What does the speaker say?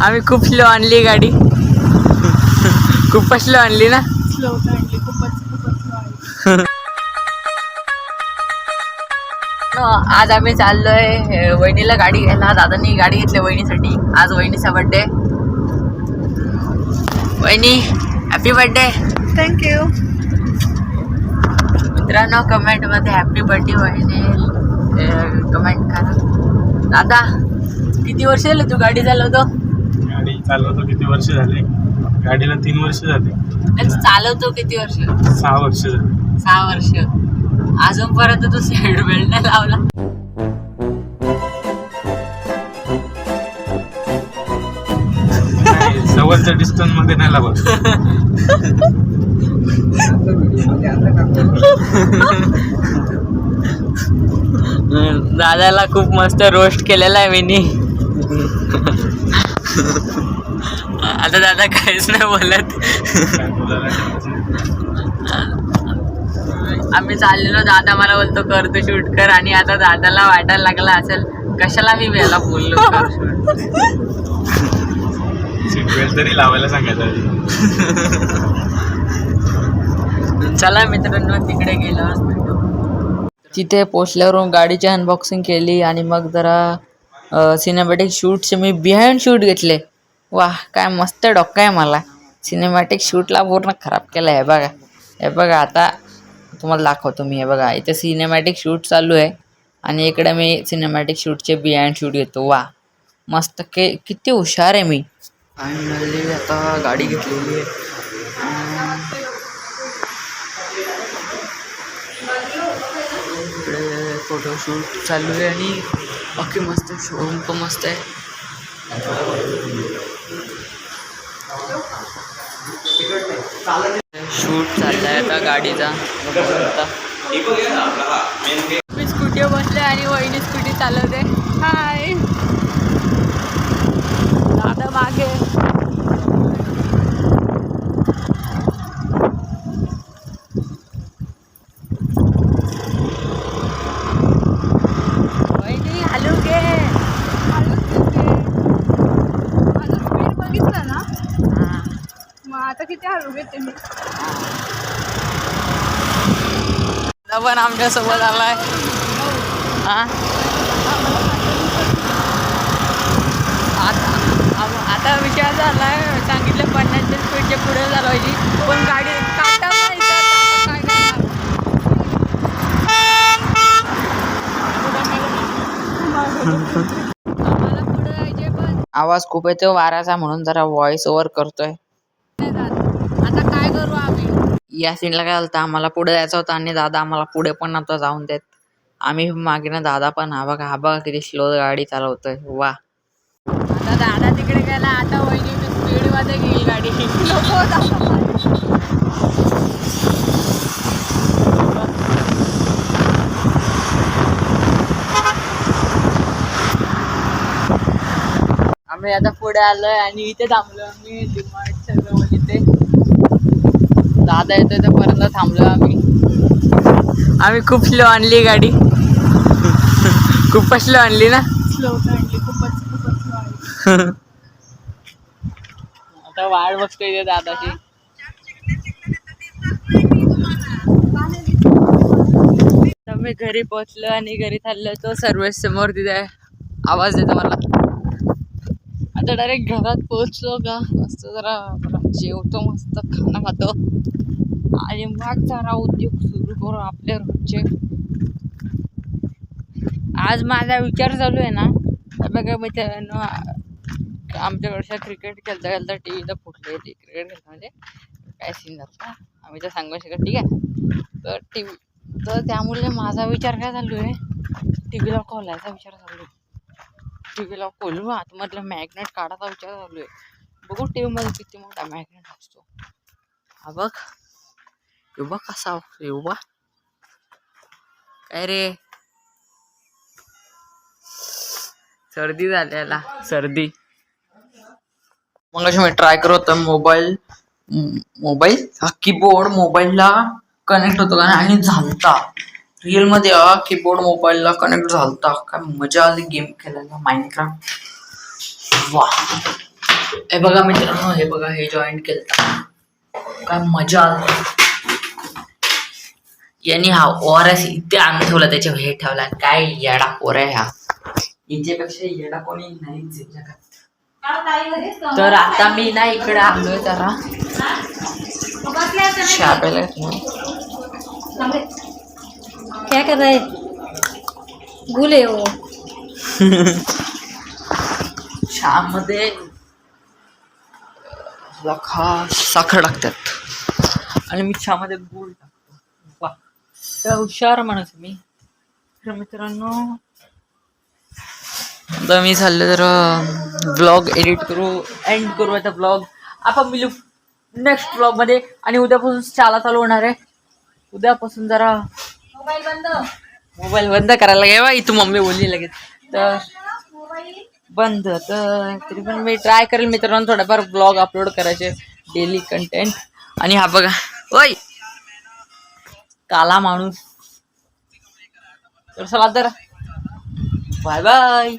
आम्ही खूप स्लो आणली गाडी. खूपच स्लो आणली ना. स्लो आणली खूपच स्लो. आज आम्ही चाललोय वहिनीला गाडी घ्यायला. दादानी गाडी घेतली वहिनीसाठी. आज वहिनीचा बर्थडे. वहिनी हॅपी बर्थडे. थँक्यू. मित्रांनो कमेंट मध्ये हॅपी बर्थडे वहिनी कमेंट करा. दादा किती वर्ष झाले तू गाडी चालवतो? गाडी चालवतो किती वर्ष झाले? गाडीला 3 वर्ष झाले. चालवतो किती वर्ष? 6 वर्ष झाले. 6 वर्ष. अजूनपर्यंत तू सीट बेल्ट नाही लावला. जवळच्या डिस्टन्स मध्ये नाही लावत. दादाला खूप मस्त रोस्ट केलेला आहे मी. आता दादा काहीच नाही बोलत. आम्ही चाललेलो, दादा मला बोलतो कर तू शूट कर. आणि आता दादाला वाटायला लागला असेल कशाला मी याला बोललो कर शूट. सीट बेल्ट तरी लावायला सांगायचं. चला मित्रांनो तिकडे गेलो. तिथे पोचल्यावर गाडीची अनबॉक्सिंग केली आणि मग जरा सिनेमॅटिक शूटचे मी बिहाइंड शूट घेतले. वाह काय मस्त डोकं आहे मला. सिनेमॅटिक शूटला पूर्ण खराब केलं आहे. बघा हे बघा, आता तुम्हाला दाखवतो मी. हे बघा इथे सिनेमॅटिक शूट चालू आहे आणि इकडे मी सिनेमॅटिक शूटचे बिहाइंड शूट घेतो. वा मस्त किती हुशार आहे मी. फायनली आता गाडी घेतलेली आहे. इकडे फोटोशूट चालू आहे आणि बाकी मस्त शोरूम पण मस्त आहे. शूट चाललाय आता गाडीचा. मी स्कूटीवर बसले आणि वहिनी स्कूटी चालवते. हाय दादा मागे. वहिनी हलू घे. स्पीड बघितलं ना मग आता किती हळू घेते मी. पण आमच्या सोबत आलाय. आता विचार झालाय, सांगितलं 50च्या स्पीडच्या पुढे चालवायची, पण गाडी काटा नाही काय आम्हाला पुढे जायचे पण आवाज खूप येतो वाऱ्याचा, म्हणून जरा व्हॉइस ओव्हर करतोय. आता काय करू आम्ही? या सीनला काय झालं, आम्हाला पुढे जायचं होतं आणि दादा आम्हाला पुढे पण नव्हतं जाऊन देत. आम्ही मागे ना, दादा पण हा बघा किती स्लो गाडी चालवतोय. वा आता दादा तिकडे गेला. आता वहिनी स्पीड मध्ये गेली गाडी. आम्ही आता पुढे आलोय आणि इथे थांबलो आम्ही. डिमार्टच्या जवळ इथे दादा येतोय तोपर्यंत थांबलो आम्ही. खूप स्लो आणली गाडी. खूपच स्लो आणली ना. स्लो आणली खूपच स्लो. आता वाट बघतोय इथे दादाची. मी घरी पोहोचलो आणि घरी चाललो तो सर्व्हिस समोर तिथे आवाज देतो मला. आता डायरेक्ट घरात पोहोचलो का मस्त जरा जेवतो, मस्त खाणं खातो आणि मग जरा उद्योग सुरू करू आपले रोजचे. आज माझा विचार चालू आहे ना, बघा मित्रांनो, आमच्याकडच्या क्रिकेट खेळता टी व्हीला फुटले. क्रिकेट खेळता म्हणजे काय सीन झाला आम्ही तर सांगू शकत. ठीक आहे, तर टी व्ही, तर त्यामुळे माझा विचार काय चालू आहे, टी व्हीला खोलायचा विचार चालू आहे. टी व्हीला खोलू, आतमधलं मॅग्नेट काढायचा विचार चालू आहे. बघू टी व्हीमध्ये किती मोठा मॅग्नेट असतो. हा बघ, बघ कसा बा. काय रे, सर्दी झाल्याला सर्दी. मग मी ट्राय करत होतो मोबाईल हा कीबोर्ड मोबाईलला कनेक्ट होतो का आणि झालता. रिअल मध्ये हा कीबोर्ड मोबाईलला कनेक्ट झालता. काय मजा आली गेम खेळायला, माइनक्राफ्ट. वा हे बघा मित्रांनो, हे बघा, हे जॉईंट केलं, काय मजा आली. यांनी हा ओआरएस इथे आणून ठेवला, त्याच्या हे ठेवला. काय येडा पोर आहे हा, हिच्यापेक्षा येडा कोणी नाहीच आहे जगात. तर आता मी ना इकडे आलोय जरा चहा प्यायला. काय कर रहे गुले हो. चहा मध्ये साखर टाकतात आणि मी चहा मध्ये गुळ टाकतो. वा, तर हुशार माणूस मी. तर मित्रांनो, आता मी चाललं तर ब्लॉग एडिट करू, एंड करू आता ब्लॉग. आपण मिळू नेक्स्ट ब्लॉग मध्ये. आणि उद्यापासून शाळा चालू होणार आहे. उद्यापासून जरा मोबाईल बंद करायला घ्या बाई, तू मम्मी बोलली लगेच. तर बंद, तर तरी पण मी ट्राय करेल मित्रांनो थोडाफार ब्लॉग अपलोड करायचे, डेली कंटेंट. आणि हा बघा, ओय काला माणूस. तर चला तर बाय बाय.